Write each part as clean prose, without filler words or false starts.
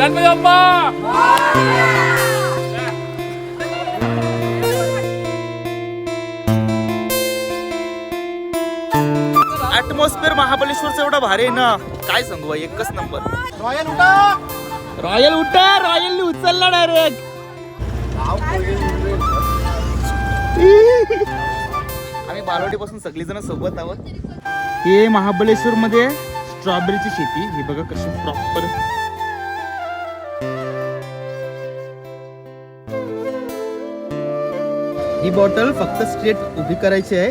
Ganpati Bappa atmosphere महाबळेश्वरचा एवढा भारी आहे ना, काय सांगू बाई, एकच नंबर. रॉयल उठा, रॉयल उठा, रॉयलनी उचलला डायरेक्ट. आम्ही बालवाडी पासून सगळी जण सोबत आहोत. हे महाबळेश्वर मध्ये स्ट्रॉबेरीची शेती, ही बघा कशी प्रॉपर. ही बॉटल फक्त स्ट्रेट उभी करायची आहे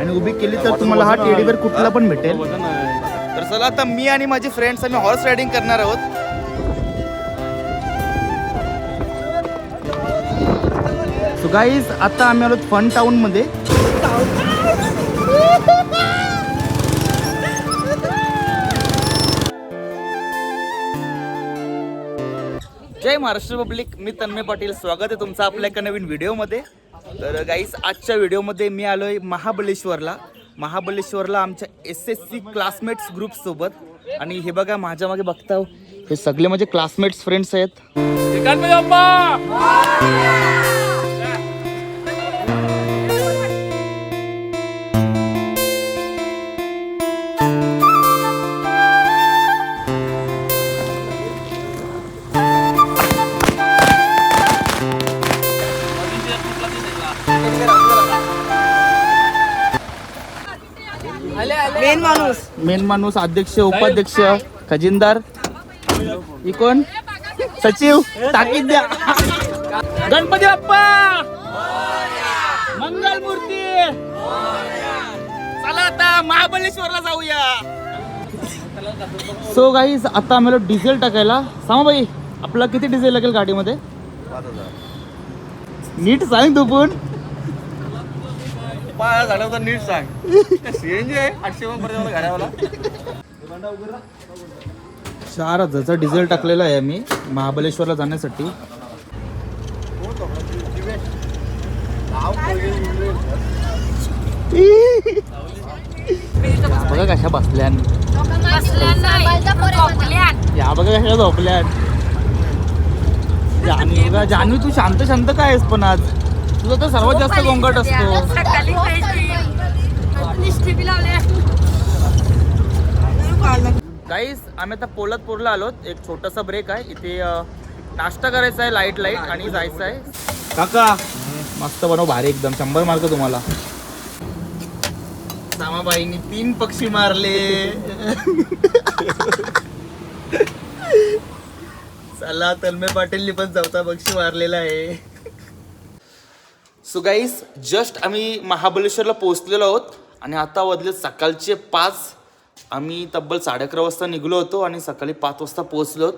आणि उभी केली तर तुम्हाला हा टेडी बेअर कुठला पण भेटेल. तर चला आता मी आणि माझे फ्रेंड्स आम्ही हॉर्स रायडिंग करणार आहोत. सो गाईज आता आम्ही आलो फन टाउन मध्ये. जय महाराष्ट्र पब्लिक, मी तन्मय पाटील. स्वागत आहे तुमचं आपल्या एका नवीन व्हिडिओमध्ये. तर गाईज आजच्या व्हिडिओमध्ये मी आलोय महाबळेश्वरला. महाबळेश्वरला आमच्या SSC क्लासमेट्स ग्रुप सोबत. आणि हे बघा माझ्या मागे बघता, हे सगळे माझे क्लासमेट्स फ्रेंड्स आहेत. गणपती बाप्पा. मेन माणूस, अध्यक्ष, उपाध्यक्ष, खजिनदार, ही कोण, सचिव, ताकीद द्या. गणपती बाप्पा, मंगल मूर्ती. चला आता महाबळेश्वरला जाऊया. सो गाईज आता आम्हाला डिझेल टाकायला. सामाबाई, आपला किती डिझेल लागेल गाडीमध्ये? नीट सांग तू पण. झालं तर नीट सांग. CNG आहे 800 गाड्यावाला. 4000चा डिझेल टाकलेला आहे मी महाबळेश्वरला जाण्यासाठी. बघा कशा बसल्या, या बघा कशा झोपल्या. जानवी तू शांत शांत काय आहेस पण आज? तुझा तर सर्वात जास्त गोंगाट असतो. गाईस आम्ही आता पोलादपूरला आलोत. एक छोटासा ब्रेक आहे इथे. नाश्ता करायचा आहे लाईट आणि जायचं आहे. काका मस्त बनव, भारी एकदम. 100 मार्क तुम्हाला. सामाबाईंनी 3 पक्षी मारले. चला तन्मय पाटीलनी पण 4था पक्षी मारलेला आहे. सो गाईस जस्ट आम्ही महाबळेश्वरला पोहोचलेलो आहोत आणि आता वाजले सकाळचे 5. आम्ही तब्बल 11:30 वाजता निघलो होतो आणि सकाळी 5 वाजता पोहोचलो.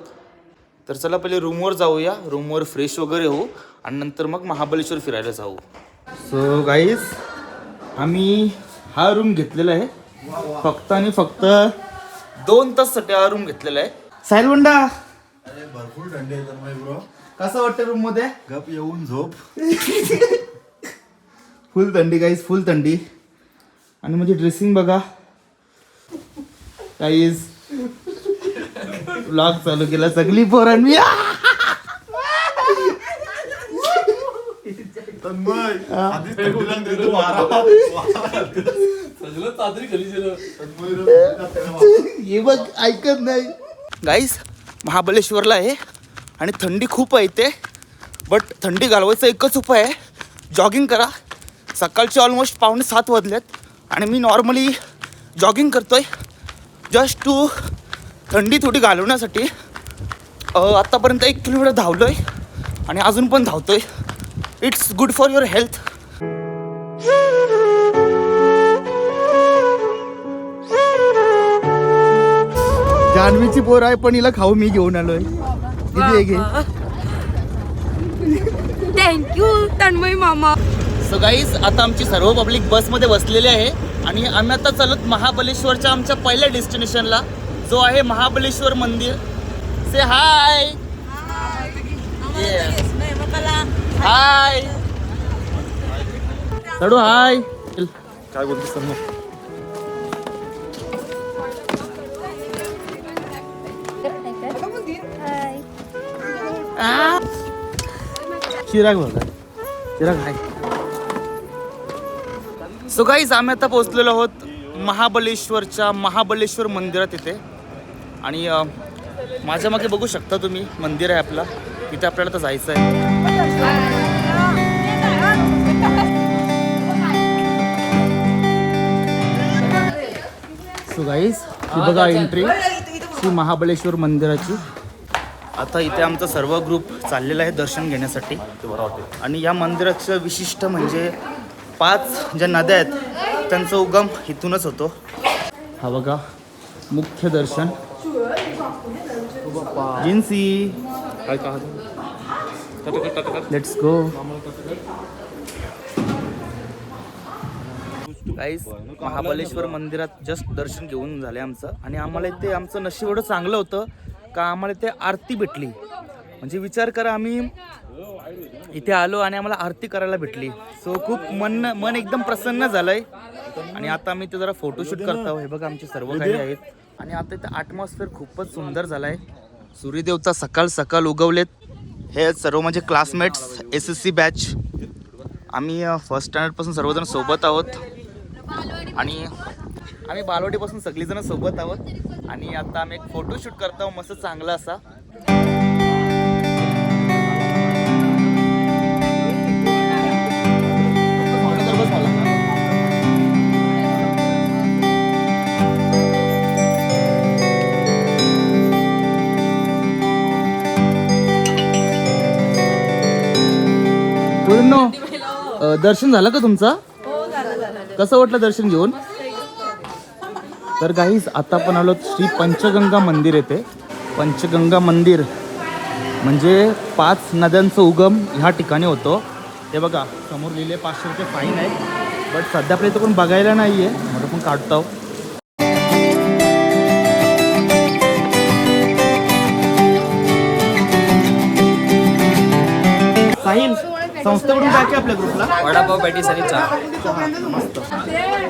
तर चला पहिले रूमवर जाऊया, रूमवर फ्रेश वगैरे होऊ आणि नंतर मग महाबळेश्वर फिरायला जाऊ. सो गाईस आम्ही हा रूम घेतलेला आहे फक्त आणि फक्त 2 ताससाठी. हा रूम घेतलेला आहे. सायलवंडा, भरपूर थंडी आहे तर ब्रो. कसं वाटतं रूम मध्ये? गप येऊन झोप. फुल थंडी गाईज, फुल थंडी. आणि म्हणजे ड्रेसिंग बघा गाईज. व्लॉग चालू केला सगळी पोरांनी. हे बघ ऐकत नाही. गाईज महाबळेश्वरला आहे आणि थंडी खूप आहे इथे. बट थंडी घालवायचा एकच उपाय आहे, जॉगिंग करा. सकाळचे ऑलमोस्ट 6:45 वाजलेत आणि मी नॉर्मली जॉगिंग करतोय जस्ट टू थंडी थोडी घालवण्यासाठी. आत्तापर्यंत 1 किलोमीटर धावलो आहे आणि अजून पण धावतोय. It's good for your health. जान्हवीची पोर आहे पण हिला खाऊ मी घेऊन आलोय. किती घे. थँक्यू तन्मय मामा. सो गाईज आता आमची सर्व पब्लिक बसमध्ये बसलेली आहे आणि आम्ही आता चालत महाबळेश्वरच्या आमच्या पहिल्या डेस्टिनेशनला, जो आहे महाबळेश्वर मंदिर. से हाय. हाय चढू. हाय. काय बोलतोस तन्मय? चिराग बघा, चिराग आहे. सो गाईज आम्ही आता पोहोचलेलो आहोत महाबळेश्वरच्या महाबळेश्वर मंदिरात इथे. आणि माझ्या मागे बघू शकता तुम्ही मंदिर आहे आपला, इथे आपल्याला तर जायचं आहे. सो गाईज ही बघा एंट्री श्री महाबळेश्वर मंदिराची. आता इथे आमचा सर्व ग्रुप चाललेला आहे दर्शन घेण्यासाठी. आणि या मंदिराचं विशिष्ट म्हणजे 5 ज्या नद्या आहेत त्यांचा उगम इथूनच होतो. हा बघा मुख्य दर्शन. जिन्सी लेट्स गो गाईस. महाबळेश्वर मंदिरात जस्ट दर्शन घेऊन झाले आमचं. आणि आम्हाला इथे आमचं नशीब एवढं चांगलं होतं का आम्हाला इथे आरती भेटली. म्हणजे विचार करा, आम्ही इथे आलो आणि आम्हाला आरती करायला भेटली. सो खूप मन एकदम प्रसन्न झालंय. आणि आता आम्ही इथे जरा फोटोशूट करतो. हे बघा आमचे सर्व काही आहेत. आणि आता इथे ॲटमॉस्फिअर खूपच सुंदर झालाय. सूर्यदेवता सकाळ सकाळ उगवलेत. हे सर्व म्हणजे क्लासमेट्स SSC बॅच. आम्ही फर्स्ट स्टँडर्डपासून सर्वजण सोबत आहोत. आणि आम्ही बालवाडीपासून सगळीजण सोबत आहोत. आणि आता आम्ही एक फोटोशूट करतो मस्त चांगला असा. पूर्ण दर्शन झालं का तुमचं? कसं वाटलं दर्शन घेऊन? तर गाईज आता आपण आलो श्री पंचगंगा मंदिर येथे. पंचगंगा मंदिर म्हणजे 5 नद्यांचा उगम ह्या ठिकाणी होतो. हे बघा समोर लिहिले 500 रुपये फाईन आहे. बट सध्या आपल्या इथं कोण बघायला नाही आहे म्हणून पण काढतो. साहिल संस्थेकडून काय आपल्या ग्रुपला वडापाव पॅटीस आणि चहा. मस्त.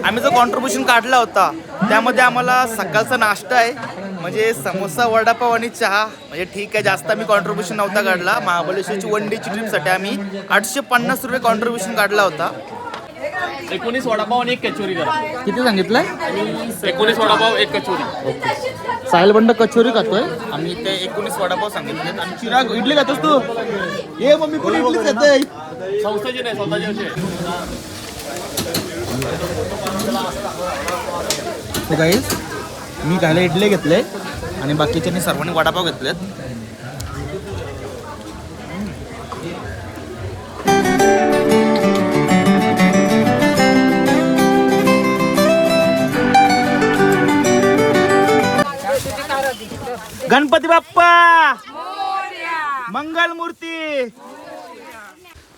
आम्ही जो कॉन्ट्रीब्युशन काढला होता त्यामध्ये आम्हाला सकाळचा नाश्ता आहे म्हणजे समोसा वडापाव आणि चहा. म्हणजे ठीक आहे, जास्त आम्ही कॉन्ट्रीब्युशन नव्हता काढला. महाबळेश्वरची 1 डेची ट्रिपसाठी आम्ही 850 रुपये कॉन्ट्रीब्युशन काढला होता. 19 वडापाव आणि 1 कचोरी करा. किती सांगितलंय? 19 वडापाव 1 कचोरी. ओके. साहिल बंड कचोरी खातोय. आम्ही ते 19 वडापाव सांगितले. आणि चिराग इडली खातोस तू? ये मम्मी पण इडलीच खाते. संस्थाची नाही, स्वतःची अशी. सो गाईज मी खायला इडली घेतले आणि बाकीच्यांनी सर्वांनी वडापाव घेतलेत. गणपती बाप्पा मंगल मूर्ती.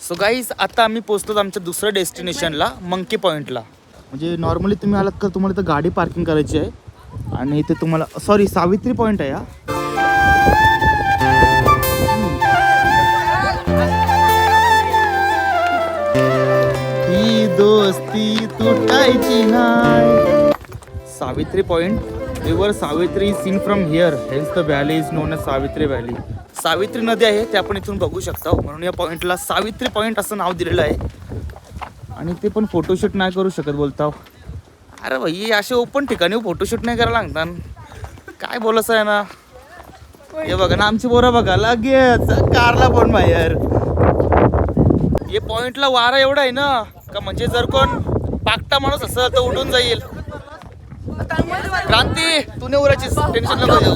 सो गाईज आता आम्ही पोहोचतो आमच्या दुसऱ्या डेस्टिनेशनला मंकी पॉईंटला. म्हणजे नॉर्मली तुम्ही आलात का तुम्हाला इथं गाडी पार्किंग करायची आहे. आणि इथे तुम्हाला सॉरी सावित्री पॉईंट आहे हा. ही दोस्ती तुटायची नाही. Savitri point. River Savitri seen from here hails the valley is known as Savitri valley. Savitri नदी आहे ते आपण इथून बघू शकता. म्हणून या पॉईंटला सावित्री पॉईंट असं नाव दिलेलं आहे. आणि ते पण फोटोशूट नाही करू शकत बोलता. अरे भाई असे ओपन ठिकाणी फोटोशूट नाही करायला लागतात. काय बोलायचं आहे ना. हे बघा ना आमची बोरं बघा लगेच कारला पण बाहेर. हे पॉईंटला वारा एवढा आहे ना का म्हणजे जर कोण पाकटा माणूस असेल तर उडून जाईल. क्रांती तू नाही उरायची, टेन्शन नको घेऊ.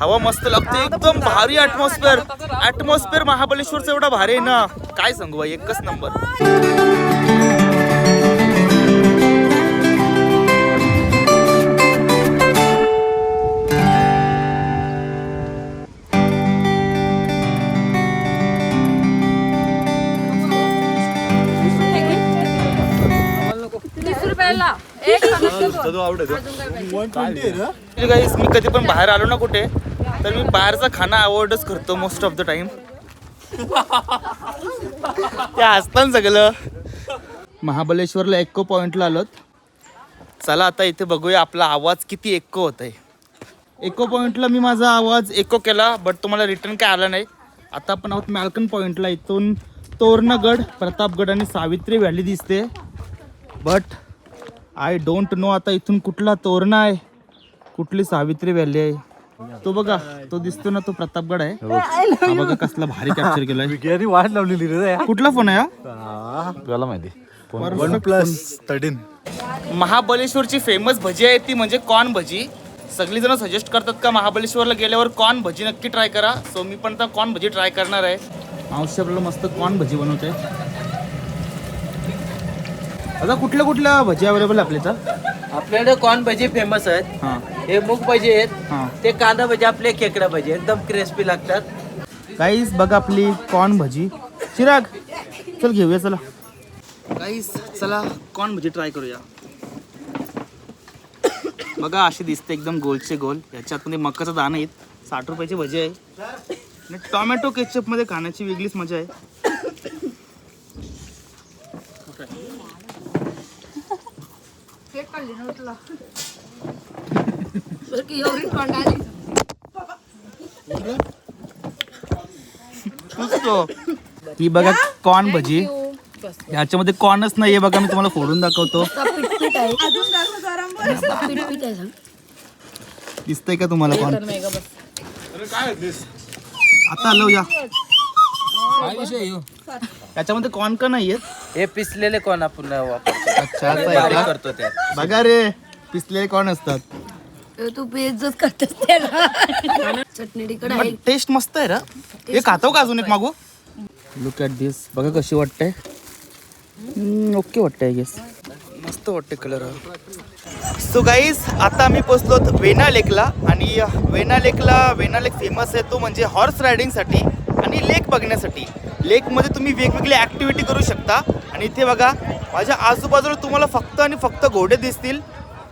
हवा मस्त लागते एकदम भारी. ॲटमॉस्फिअर महाबळेश्वरचं एवढा भारी आहे ना काय सांगू बाई, एकच नंबर. मी कधी पण बाहेर आलो ना कुठे तर मी बाहेरचा खाना अवॉइडच करतो मोस्ट ऑफ द टाइम. ते असतं सगळं. महाबळेश्वरला इको पॉइंटला आलोत. चला आता इथे बघूया आपला आवाज किती इको होत आहे. इको पॉईंटला मी माझा आवाज इको केला बट तुम्हाला रिटर्न काय आला नाही. आता आपण आहोत मॅल्कन पॉईंटला. इथून तोरणगड, प्रतापगड आणि सावित्री व्हॅली दिसते. बट आय डोंट नो आता इथून कुठला तोरण आहे, कुठली सावित्री व्हॅली आहे. तो बघा, तो दिसतो ना, तो प्रतापगड आहे. हा बघा कसला भारी कॅप्चर केलाय. वाट लावलेली रे. कुठला फोन आहे तुला माहिती OnePlus 13. महाबळेश्वरची फेमस भजी आहे ती म्हणजे कॉर्न भजी. सगळीजण सजेस्ट करतात का महाबळेश्वरला गेल्यावर कॉर्न भजी नक्की ट्राय करा. सो मी पण आता कॉर्न भजी ट्राय करणार आहे. मावशी आपल्याला मस्त कॉर्न भजी बनवते. आता कुठल्या भजी अवेलेबल आहे आपल्या इथं? आपल्याकडे कॉर्न भजी फेमस आहेत. हां हे मूग भजी आहेत. हां. ते कांदा भजी, आपले खेकडा भजी एकदम क्रिस्पी लागतात. गाईस बघा आपली कॉर्न भजी. चिराग चल घेऊया चला. गाईस चला कॉर्न भजी ट्राय करूया. बघा अशी दिसते एकदम गोलचे गोल. याच्यातमध्ये मकाचं दाणं आहेत. 60 रुपयाची भजी आहे आणि टोमॅटो केचपमध्ये खाण्याची वेगळीच मजा आहे. ही बघा कॉर्न भजी. याच्यामध्ये कॉर्नच नाहीये बघा, मी तुम्हाला फोडून दाखवतो. दिसतंय का तुम्हाला कॉर्न? आता आलो या. याच्यामध्ये कॉर्न का नाहीये? हे पिसलेले कॉर्न आपण वापरतो. अच्छा बारीक करतो त्यात. बघा रे, पिसलेले कॉर्न असतात. तू पेजच करतेस त्याला. चटणी तिकडे आहे. टेस्ट मस्त आहे रा. हे खातो का अजून एक मागू? लुक ॲट दिस. बघा कशी वाटते. ओके वाटते. गेस मस्त वाटते कलर. सो गाईज आता आम्ही पोचलो वेना लेकला. आणि वेना लेक फेमस आहे तो म्हणजे हॉर्स रायडिंगसाठी आणि लेक बघण्यासाठी. लेकमध्ये तुम्ही वेगवेगळी ॲक्टिव्हिटी करू शकता. आणि इथे बघा माझ्या आजूबाजूला तुम्हाला फक्त आणि फक्त घोडे दिसतील.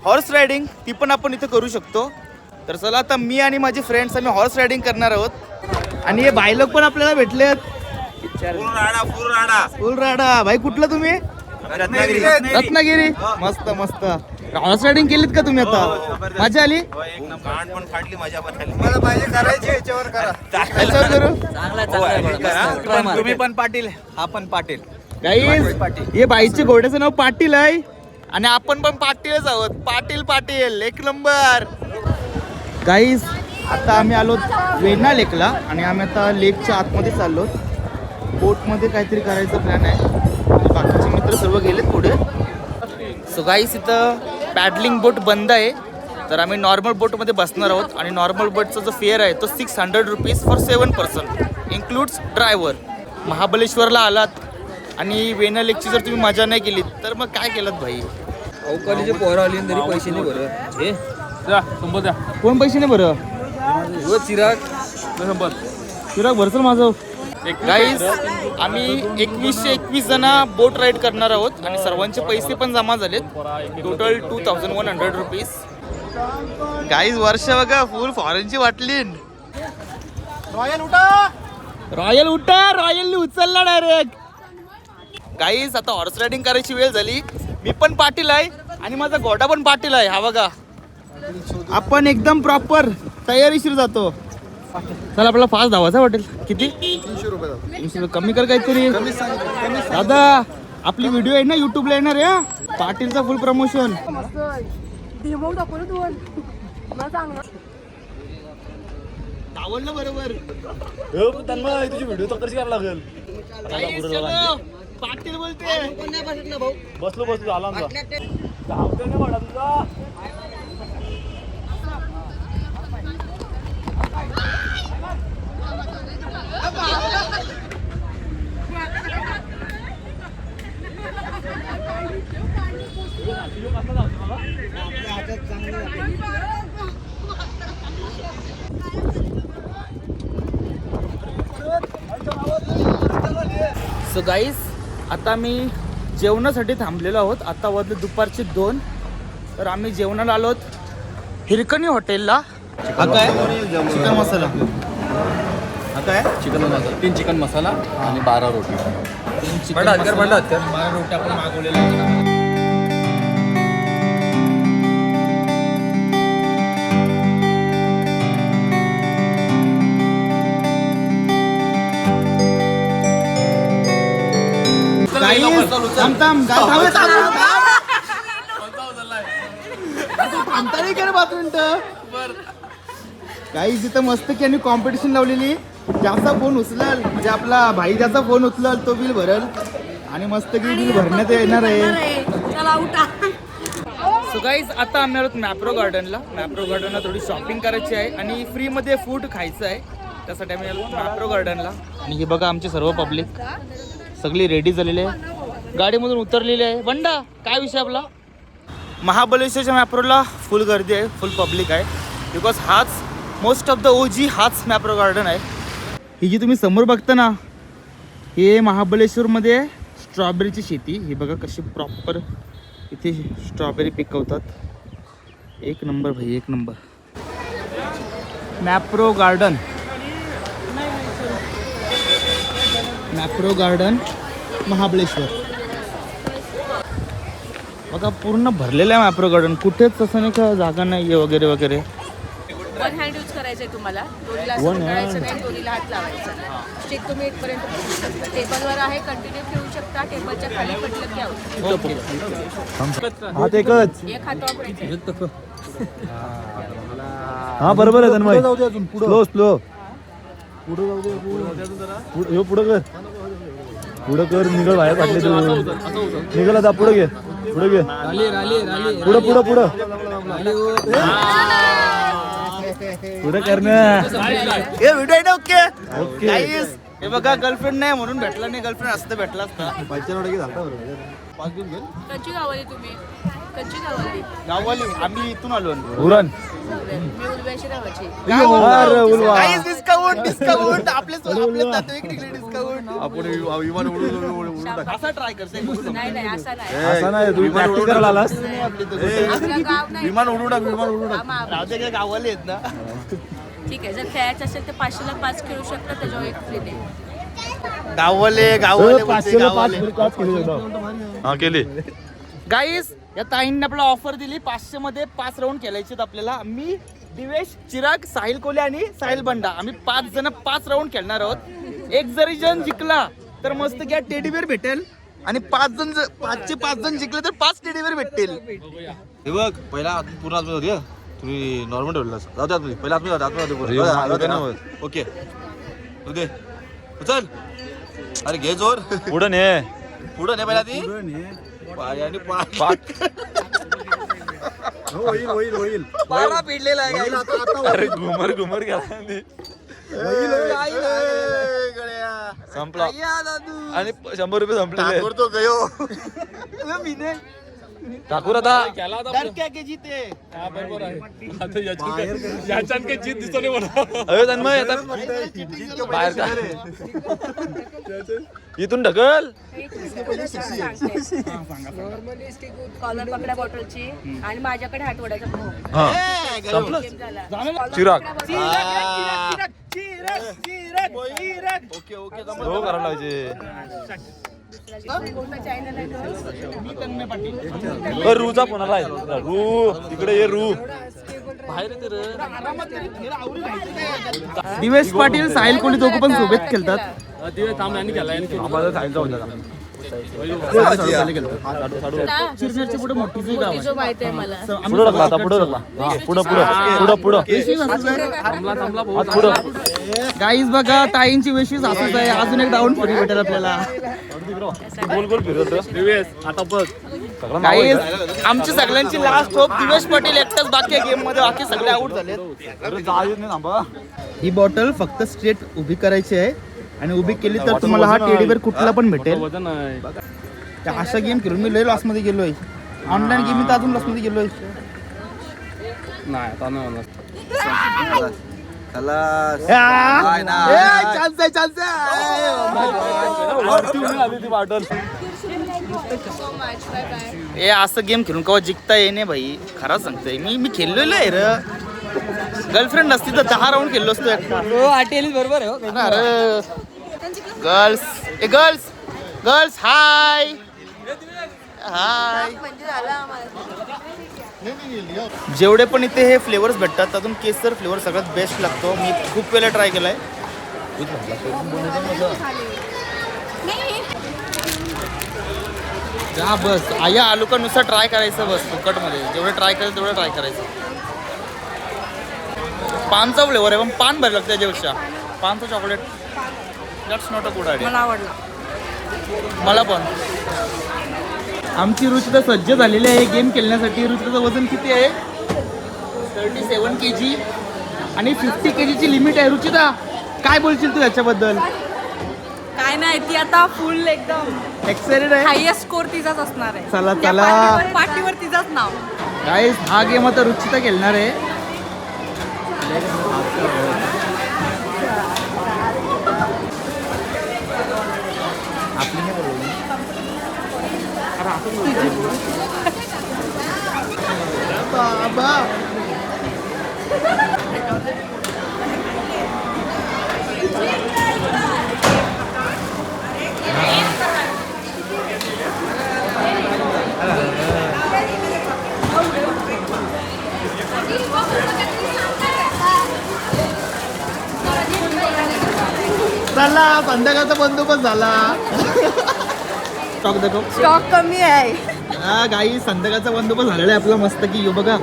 हॉर्स रायडिंग ती पण आपण इथे करू शकतो. तर चला आता मी आणि माझे फ्रेंड्स आम्ही हॉर्स रायडिंग करणार आहोत. आणि हे भाई लोक पण आपल्याला भेटलेत. फुल राडा. भाई कुठलं तुम्ही? रत्नागिरी. मस्त मस्त. हॉर्स रायडिंग केलीत का तुम्ही आता? मजा आली? याच्यावर करू. तुम्ही पण पाटील, हा पण पाटील. गाईज हे बाईचे घोड्याचं नाव पाटील आहे आणि आपण पण पाटीलच आहोत. पाटील एक नंबर. गाईज आता आम्ही आलो वेना लेकला आणि आम्ही आता लेकच्या आतमध्ये चाललो. बोटमध्ये काहीतरी करायचा प्लॅन आहे. बाकीचे मित्र सर्व गेलेत पुढे. सो गाईज इथं पॅडलिंग बोट बंद आहे. तर आम्ही नॉर्मल बोटमध्ये बसणार आहोत. आणि नॉर्मल बोटचा जो फेअर आहे तो 600 rupees for 7 person includes driver. महाबळेश्वरला आलात आणि वेना लेकची जर तुम्ही मजा नाही केली तर मग काय केलं भाई? अवकाळीचे पोरं आली तरी पैसे नाही भरत. हे द्या. कोण पैसे नाही बरं? चिराग भरसल माझं. गाईज आम्ही 2121 जण बोट राईड करणार आहोत आणि सर्वांचे पैसे पण जमा झालेत. Total 2100 rupees. गाईज वर्ष बघा फुल फॉरेनची वाटली. रॉयल उचलला डायरेक्ट. गाईज आता हॉर्स रायडिंग करायची वेळ झाली. मी पण पाटील आहे आणि माझा घोडा पण पाटील आहे. हा बघा आपण एकदम प्रॉपर तयारीशीर जातो. चला आपल्याला फास्ट धावायचा वाटेल. किती? 300 रुपये. कमी कर काहीतरी दादा. आपली व्हिडिओ आहे ना युट्यूबला येणार आहे. पाटीलचा फुल प्रमोशन. आवडलं बरोबर. तुझी व्हिडिओ तर कशी करायला लागेल. पाटील बोलते. बसलो आला सो गाईज आता मी जेवणासाठी थांबलेलो आहोत. आता वाजले दुपारचे 2. तर आम्ही जेवणाला आलोत हिरकणी हॉटेलला. हा काय? चिकन मसाला. हा काय? चिकन मसाला, 3 चिकन मसाला आणि 12 रोटी. 3 चिकन मसाला, 12 रोटी आपण मागवलेल्या आहेत. काही तिथं मस्त की आणि कॉम्पिटिशन लावलेली. ज्याचा फोन उचलल म्हणजे आपला भाई ज्याचा फोन उचलल तो बिल भरल आणि मस्त की बिल भरण्यात येणार आहे. चला उठा. सो गाईज आता आम्ही आलो मॅप्रो गार्डनला. मॅप्रो गार्डनला थोडी शॉपिंग करायची आहे आणि फ्रीमध्ये फूड खायचं आहे. त्यासाठी आम्ही आलो मॅप्रो गार्डनला. आणि हे बघा आमचे सर्व पब्लिक सगळी रेडी झालेली आहे, गाडीमधून उतरलेली आहे. बंडा काय विषय आपला? महाबळेश्वरच्या मॅप्रोला फुल गर्दी आहे, फुल पब्लिक आहे. बिकॉज हाच मोस्ट ऑफ द ओजी हाच मॅप्रो गार्डन आहे. ही जी तुम्ही समोर बघता ना, हे महाबळेश्वरमध्ये स्ट्रॉबेरीची शेती. ही बघा कशी प्रॉपर इथे स्ट्रॉबेरी पिकवतात. एक नंबर भाई, एक number. Mapro garden, Mapro garden Mahabaleshwar. बघा पूर्ण भरलेलं आहे मॅप्रो गार्डन. कुठेच असं नाही का जागा नाही आहे वगैरे वगैरे. वन हँड यूज करायचं आहे तुम्हाला. दोरीला असं करायचं नाही, दोरीला हात लावायचा. स्टिक तुम्ही इथपर्यंत पोहोचू शकता. टेबलवर आहे, कंटिन्यू ठेवू शकता. टेबलच्या खाली पडलं की आउट. हात एकच. एक हात ऑपरेट. हा बरोबर आहे तन्मय. स्लो स्लो पुढे जाऊ दे. पुढे कर, पुढे कर. निघल बाहेर काढले तू. निघल आता. पुढे घे, पुढे घे. पुढे पुढे पुढे पुढे करण्या. हे व्हिडिओ आहे ओके ओके. गाईस. हे बघा गर्लफ्रेंड नाही म्हणून भेटला नाही. गर्लफ्रेंड असतं भेटला असता. कच्ची गावली तुम्ही? कच्ची गावली. गाववाली आम्ही इथून आलो. उरण. मी उलव्याची गावाची. अरे उलवा. डिस्काउंट डिस्काउंट आपले नातेवाईक निघले डिस्काउंट. असा ट्राय करते. नाही नाही असा नाही. असं नाही, तू प्रॅक्टिस करायला आलास. आपलं गाव नाही. विमान उडू टाक. राहते काय गाववाले आहेत ना. ठीक आहे. जर खेळायचं असेल तर 500 ला 5 खेळू शकता. त्याच्यावर एक फ्री दे. गाववाले गाववाले 500 हा केली. गाईस या ताईंनी आपला ऑफर दिली. 500 मध्ये 5 राऊंड खेळायचे आपल्याला. मी दिवेश, चिराग, साहिल कोले आणि साहिल बंडा आम्ही 5 जण 5 राऊंड खेळणार आहोत. एक जरी जण जिंकला तर मस्त घ्या टेडीबेअर भेटेल आणि 5चे 5 जण जिंकले तर 5 टेडीबेअर भेटतील. हे बघ पहिला पूर्ण आतमध्ये होती. तुम्ही नॉर्मल ठेवलेला जाऊ द्या. तुम्ही पहिला आतमध्ये ओके दे चल. अरे घे जोर. पुढे ने. पुढं नाही पहिला ती पाय आणि पाय. होईल होईल होईल. पारा पिडलेला आहे. अरे घुमर घुमर गेला. संपला आणि 100 रुपये संपले. तो गयो ठाकूर आता अरे तन्मय आता बाहेर का इथून ढकल. कॉलर पकड्या बॉटलची आणि माझ्याकडे हात ओढायचा. चिराग ओके ओके हो करायला पाहिजे. रूचा फोन आलाय. रू इकडे ये. रू दिवेश पाटील, साहिल कोली दोघं पण सोबत खेळतात. चिरनेरच्या पुढे मोठी गाव आहे. माहित आहे मला. पुढे टाकला आता. पुढे टाकला. पुढे पुढे पुढे पुढे. गाईज बघा ताईंची विशेष असंच आहे. अजून एक डाऊन फ्री भेटेल आपल्याला. गोल गोल फिरत आता बघ. गाईज आमची सगळ्यांची लास्ट होप दिवेश पाटील एकटाच बाकी आहे गेम मध्ये. बाकी सगळे आउट झाले. ही बॉटल फक्त स्ट्रेट उभी करायची आहे आणि उभी केली तर तुम्हाला हा टेडीबेअर कुठला पण भेटेल. अशा गेम खेळून मी लय लॉस मध्ये गेलोय. ऑनलाईन गेम तर अजून लॉस मध्ये गेलोय. ए असं गेम खेळून केव्हा जिंकता येणे भाई. खरा सांगतोय मी खेळलेलो आहे र. गर्लफ्रेंड असती तर 10 राऊंड खेळलो असतो एकटा. बरोबर आहे. अरे गर्ल्स ए गर्ल्स गर्ल्स हाय हाय. जेवढे पण इथे हे फ्लेवर्स भेटतात त्यातून केसर फ्लेवर सगळ्यात बेस्ट लागतो. मी खूप वेळा ट्राय केलाय. हा बस या आलूकानुसार ट्राय करायचं बस फुकटमध्ये जेवढं ट्राय करायचं तेवढं ट्राय करायचं. पानचा फ्लेवर आहे पण पान भरलं लागतं त्याच्यापेक्षा. पानचं chocolate that's not a good idea. मला आवडला. मला पण. आमची रुचिता सज्ज झालेली आहे गेम खेळण्यासाठी. रुचिताचं वजन किती आहे? 37 kg आणि 50 kgची लिमिट आहे. रुचिता काय बोलशील तू याच्याबद्दल? काय नाही, ती आता फुल एकदम एक्साइटेड आहे. हायएस्ट स्कोर तिचाच असणार आहे. चला, त्या चला. पाठीवर तिचाच नाव. गाईस हा गेम आता रुचिता खेळणार आहे. बाबा चला संध्याकाळचा बंदोबस्त झाला. स्टॉक दाखव. स्टॉक कमी आहे. हा गाई संध्याकाळचा बंदोबस्त झालेला आहे आपला मस्त की. यो बघा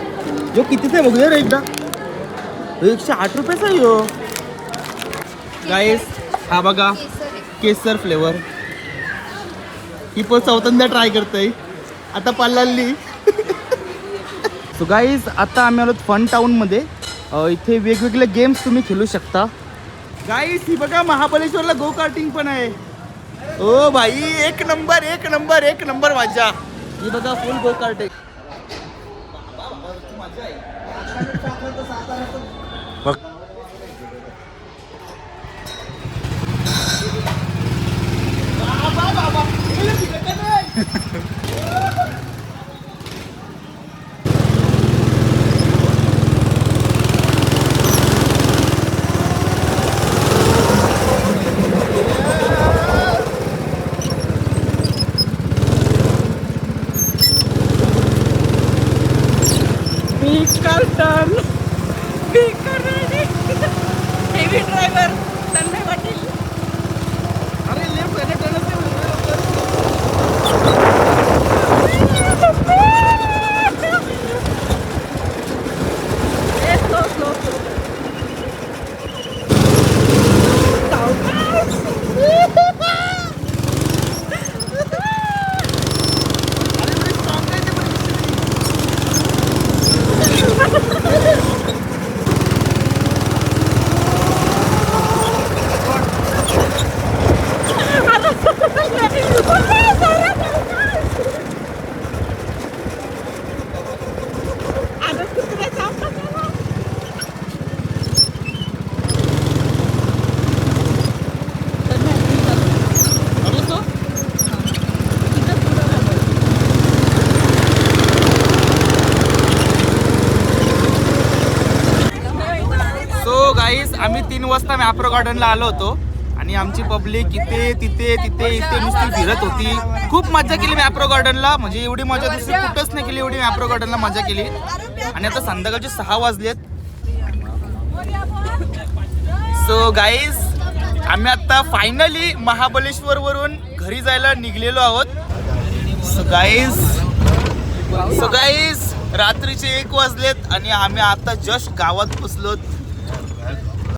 यो कितीचा आहे बघूया रे एकदा. 108 रुपयाचा आहे यो गाईस. हा बघा केसर फ्लेवर. ही पण चौथ्यांदा ट्राय करतोय आता पाल्लाली. सो गाईज आता आम्ही आलो फन टाऊनमध्ये. इथे वेगवेगळे गेम्स तुम्ही खेळू शकता. गाईस ही बघा महाबळेश्वरला गो कार्टिंग पण आहे. ओ भाई एक नंबर एक नंबर एक नंबर मजा. ही बघा full go karting. Heavy driver Tanmay Patil. अरे आम्ही 3 वाजता मॅप्रो गार्डनला आलो होतो आणि आमची पब्लिक इथे तिथे तिथे इथे नुसती फिरत होती. खूप मजा केली मॅप्रो गार्डनला. म्हणजे एवढी मजा दुसरी कुठंच नाही केली एवढी मॅप्रो गार्डनला मजा केली. आणि आता संध्याकाळचे 6 वाजलेत. सो गाईज आम्ही आता फायनली महाबळेश्वर वरून घरी जायला निघलेलो आहोत. सो गाईज रात्रीचे 1 वाजलेत आणि आम्ही आता जस्ट गावात पोचलोत.